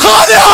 दिखा दिया।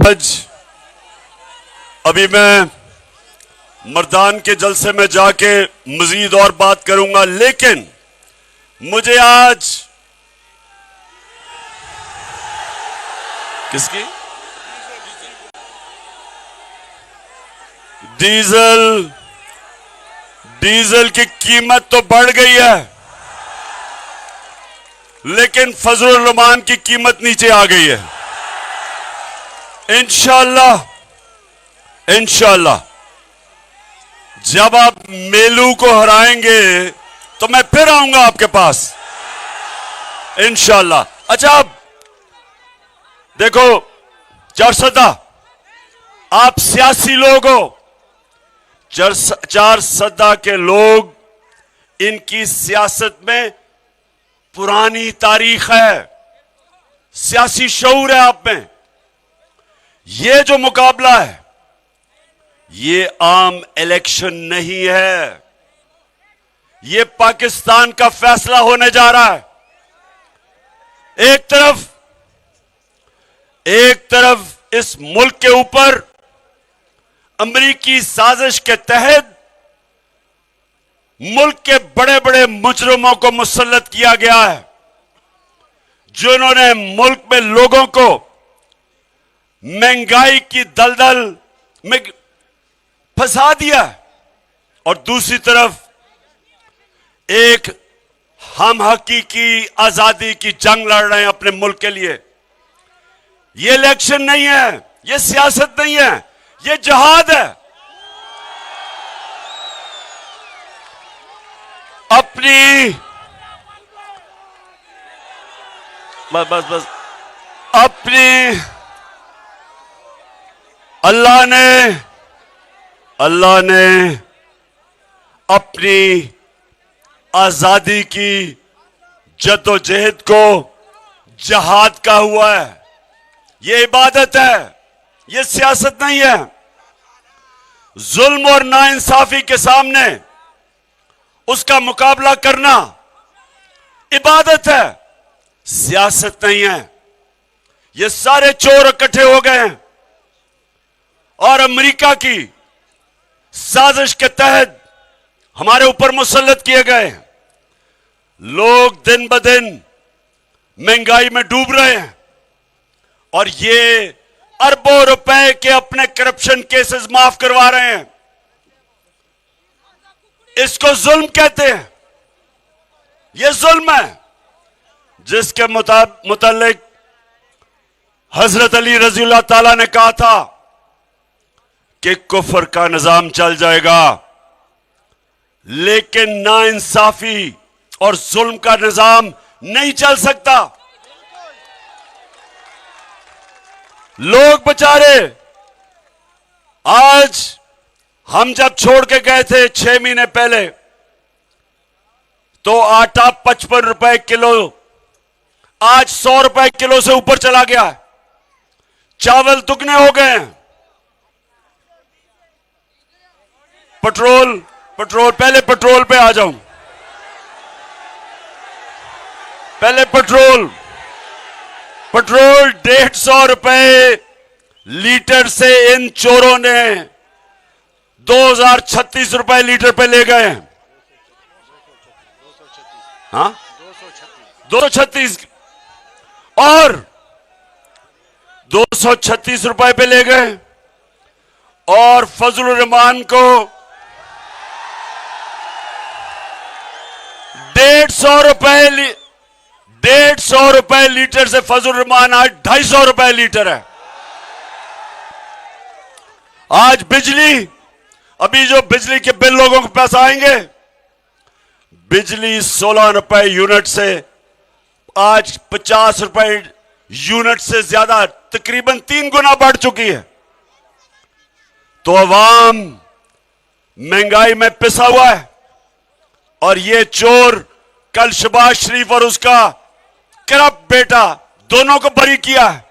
आज अभी मैं मर्दान के जलसे में जाके मजीद और बात करूंगा, लेकिन मुझे आज किसकी डीजल की कीमत तो बढ़ गई है, लेकिन फजलुर रहमान की कीमत नीचे आ गई है। इंशाअल्लाह जब आप मेलू को हराएंगे तो मैं फिर आऊंगा आपके पास, इंशाअल्लाह। अच्छा, अब देखो चारसदा, आप सियासी लोग हो, चारसदा के लोग, इनकी सियासत में पुरानी तारीख है, सियासी शऊर है आप में। ये जो मुकाबला है ये आम इलेक्शन नहीं है, ये पाकिस्तान का फैसला होने जा रहा है। एक तरफ इस मुल्क के ऊपर अमरीकी साजिश के तहत मुल्क के बड़े बड़े मुजरिमों को मुसल्लत किया गया है, जिन्होंने मुल्क में लोगों को महंगाई की दलदल में फंसा दिया, और दूसरी तरफ एक हम हकीकी आजादी की जंग लड़ रहे हैं अपने मुल्क के लिए। ये इलेक्शन नहीं है, ये सियासत नहीं है, ये जिहाद है। अपनी बस अपनी अल्लाह ने अपनी आजादी की जद्दोजहद को जिहाद का हुआ है। ये इबादत है, ये सियासत नहीं है। जुल्म और नाइंसाफी के सामने उसका मुकाबला करना इबादत है, सियासत नहीं है। ये सारे चोर इकट्ठे हो गए हैं और अमेरिका की साजिश के तहत हमारे ऊपर मुसल्लत किए गए हैं। लोग दिन ब दिन महंगाई में डूब रहे हैं और ये अरबों रुपए के अपने करप्शन केसेस माफ करवा रहे हैं। इसको जुल्म कहते हैं, ये जुल्म है जिसके मुतालिक हजरत अली रज़ी अल्लाह ताला ने कहा था कि कुफर का निजाम चल जाएगा, लेकिन नाइंसाफी और जुल्म का निजाम नहीं चल सकता। लोग बेचारे आज हम जब छोड़ के गए थे 6 महीने पहले, तो आटा 55 रुपए किलो आज 100 रुपए किलो से ऊपर चला गया है। चावल दुगने हो गए हैं। पेट्रोल पहले पेट्रोल पे आ जाऊं। पहले पेट्रोल 150 रुपए लीटर से इन चोरों ने 2036 रुपए लीटर पे ले गए हैं। हाँ 236 और 236 रुपए पे ले गए और फजलुर रहमान को 150 रुपए लीटर से फजलुर रहमान आज 250 रुपए लीटर है। आज बिजली, अभी जो बिजली के बिल लोगों के पास आएंगे, बिजली 16 रुपए यूनिट से आज 50 रुपए यूनिट से ज्यादा तकरीबन 3 गुना बढ़ चुकी है। तो अवाम महंगाई में पिसा हुआ है और ये चोर कल शहबाज शरीफ और उसका करप्ट बेटा दोनों को बरी किया है।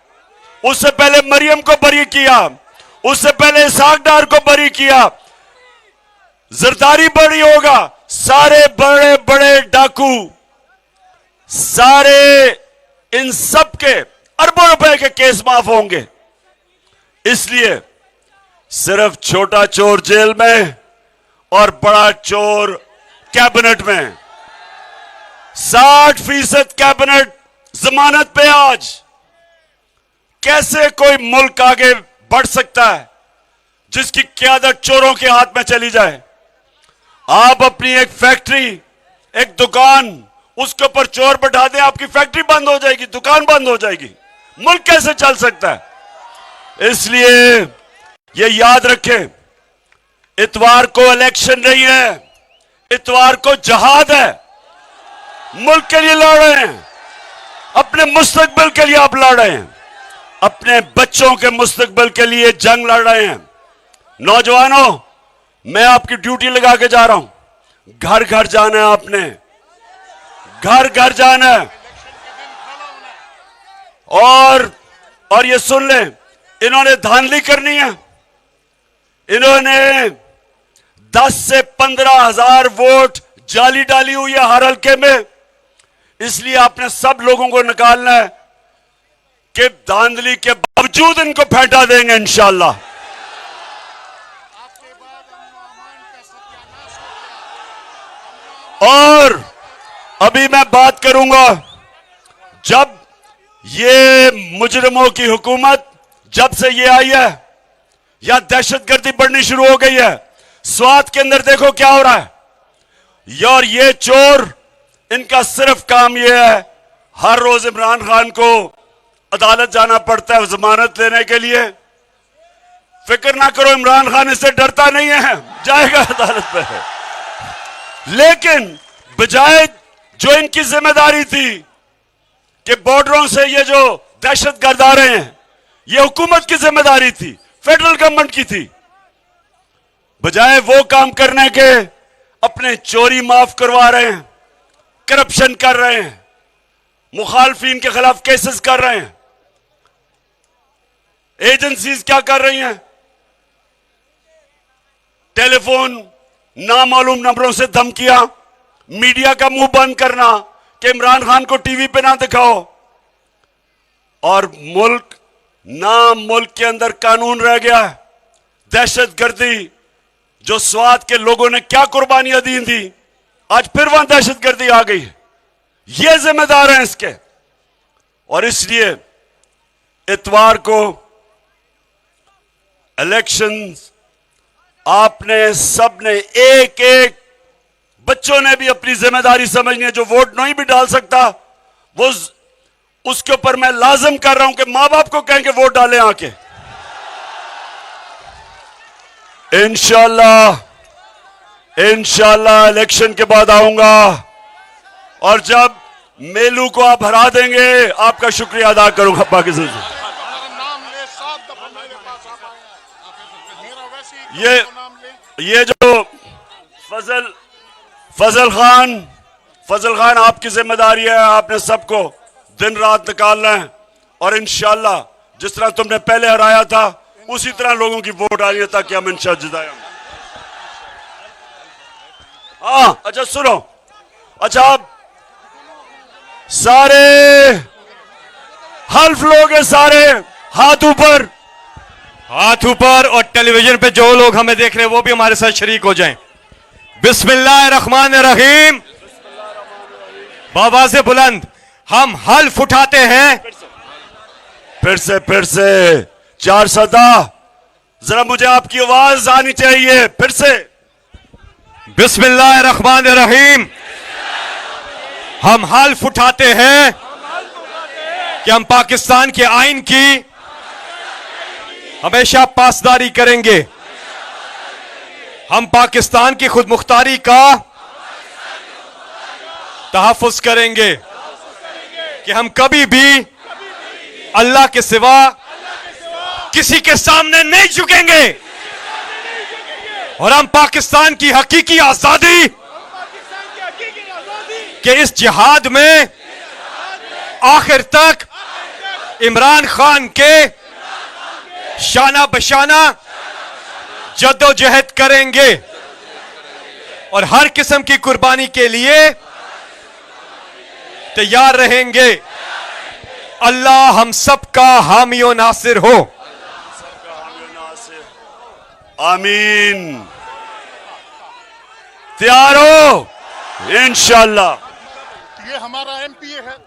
उससे पहले मरियम को बरी किया, उससे पहले इसहाक डार को बरी किया। जरदारी बरी होगा। सारे बड़े बड़े डाकू, सारे इन सब के अरबों रुपए के केस माफ होंगे। इसलिए सिर्फ छोटा चोर जेल में और बड़ा चोर कैबिनेट में। 60% कैबिनेट जमानत पे। आज कैसे कोई मुल्क आगे बढ़ सकता है जिसकी क़यादत चोरों के हाथ में चली जाए? आप अपनी एक फैक्ट्री, एक दुकान, उसके ऊपर चोर बैठा दें, आपकी फैक्ट्री बंद हो जाएगी, दुकान बंद हो जाएगी। मुल्क कैसे चल सकता है? इसलिए ये याद रखें, इतवार को इलेक्शन नहीं है, इतवार को जहाद है। मुल्क के लिए लड़ रहे हैं, अपने मुस्तकबिल के लिए आप लड़ रहे हैं, अपने बच्चों के मुस्तकबिल के लिए जंग लड़ रहे हैं। नौजवानों, मैं आपकी ड्यूटी लगा के जा रहा हूं। घर घर जाना है, आपने घर घर जाना है। और ये सुन लें, इन्होंने धांधली करनी है। इन्होंने 10 से 15 हजार वोट जाली डाली हुई है हर हल्के में। इसलिए आपने सब लोगों को निकालना है कि धांधली के बावजूद इनको फेंटा देंगे इंशाअल्लाह। और अभी मैं बात करूंगा, जब ये मुजरिमों की हुकूमत जब से ये आई है, या दहशतगर्दी बढ़नी शुरू हो गई है। स्वात के अंदर देखो क्या हो रहा है। और ये चोर, इनका सिर्फ काम ये है, हर रोज इमरान खान को अदालत जाना पड़ता है जमानत लेने के लिए। फिक्र ना करो, इमरान खान इससे डरता नहीं है, जाएगा अदालत पे। लेकिन बजाय जो इनकी जिम्मेदारी थी कि बॉर्डरों से ये जो दहशतगर्द आ रहे हैं, ये हुकूमत की जिम्मेदारी थी, फेडरल गवर्नमेंट की थी। बजाय वो काम करने के अपने चोरी माफ करवा रहे हैं, करप्शन कर रहे हैं, मुखालफिन के खिलाफ केसेस कर रहे हैं। एजेंसीज क्या कर रही हैं? टेलीफोन नामालूम नंबरों से धमकियां, मीडिया का मुंह बंद करना कि इमरान खान को टीवी पे ना दिखाओ। और मुल्क के अंदर कानून रह गया है। दहशतगर्दी, जो स्वात के लोगों ने क्या कुर्बानियां दी थी, आज फिर वहां दहशतगर्दी आ गई। ये जिम्मेदार हैं इसके। और इसलिए इतवार को इलेक्शंस, आपने सबने एक एक, बच्चों ने भी अपनी जिम्मेदारी समझनी है। जो वोट नहीं भी डाल सकता, वो उसके ऊपर मैं लाजम कर रहा हूं कि मां बाप को कहेंगे वोट डालें आके। इंशाल्लाह इलेक्शन के बाद आऊंगा, और जब मेलू को आप हरा देंगे, आपका शुक्रिया अदा करूंगा पाकिस्तान से। ये जो फजल खान फजल खान, आपकी जिम्मेदारी है, आपने सबको दिन रात निकालना है और इंशाल्लाह जिस तरह तुमने पहले हराया था उसी तरह लोगों की वोट आ रही है ताकि हम इंशाल्लाह जिताएं। हाँ, अच्छा सुनो, अच्छा आप सारे हल्फ लोग हैं, सारे हाथ ऊपर, हाथ ऊपर, और टेलीविजन पे जो लोग हमें देख रहे हैं वो भी हमारे साथ शरीक हो जाएं। बिस्मिल्लाहिर्रहमानिर्रहीम। बाबा से बुलंद हम हल्फ उठाते हैं। फिर से 4 सदा, जरा मुझे आपकी आवाज आनी चाहिए, फिर से। बिस्मिल्लाहिर्रहमानिर्रहीम। हम हल्फ उठाते हैं कि हम पाकिस्तान के आइन की हमेशा पासदारी करेंगे। हम पाकिस्तान की खुद मुख्तारी का तहफ़्फ़ुज़ करेंगे कि हम कभी भी अल्लाह के सिवा किसी के सामने नहीं झुकेंगे और हम पाकिस्तान की हकीकी आजादी के इस जिहाद में आखिर तक इमरान खान के शाना बशाना जद्दोजहद करेंगे और हर किस्म की कुर्बानी के लिए तैयार रहेंगे। अल्लाह हम सबका हामी और नासिर हो। आमीन। तैयार हो? इंशाल्लाह। ये हमारा एमपीए है।